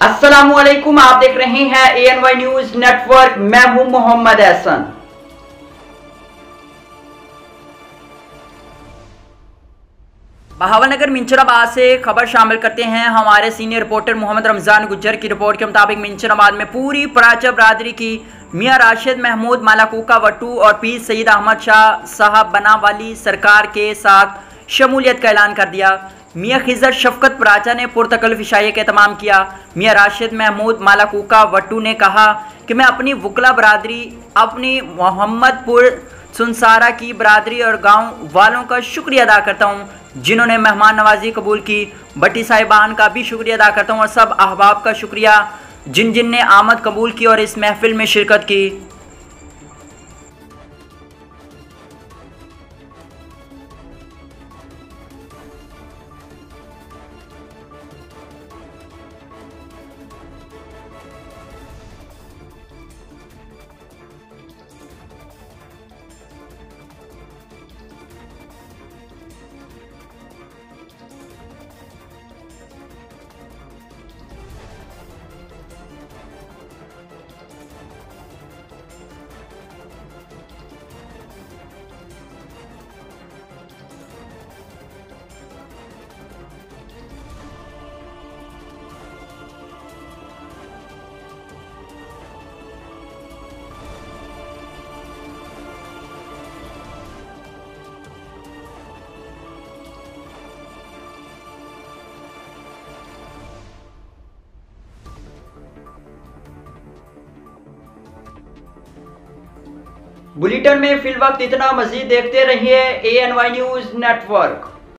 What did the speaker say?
अस्सलामुअलैकुम, आप देख रहे हैं ANY न्यूज नेटवर्क। मैं हूं मोहम्मद एहसन। बहावलनगर मिंचराबाद से खबर शामिल करते हैं हमारे सीनियर रिपोर्टर मोहम्मद रमजान गुज्जर की रिपोर्ट के मुताबिक मिंचराबाद में पूरी पराचा बरादरी की मियां राशिद महमूद मालाकूका वट्टू और पीर सईद अहमद शाह साहब बनावाली सरकार के साथ शमूलियत का ऐलान कर दिया। मियां खिजर शफकत पराचा ने पुरतकल्लुफ़ इशाए का एहतमाम किया। मियां राशिद महमूद मालाकूका वट्टू ने कहा कि मैं अपनी वकला बरादरी, अपनी मोहम्मदपुर सुनसारा की बरादरी और गांव वालों का शुक्रिया अदा करता हूं जिन्होंने मेहमान नवाजी कबूल की। भट्टी साहिबान का भी शुक्रिया अदा करता हूं और सब अहबाब का शुक्रिया जिन जिन ने आमद कबूल की और इस महफिल में शिरकत की। बुलेटिन में फिल वक्त इतना। मजीद देखते रहिए ANY न्यूज नेटवर्क।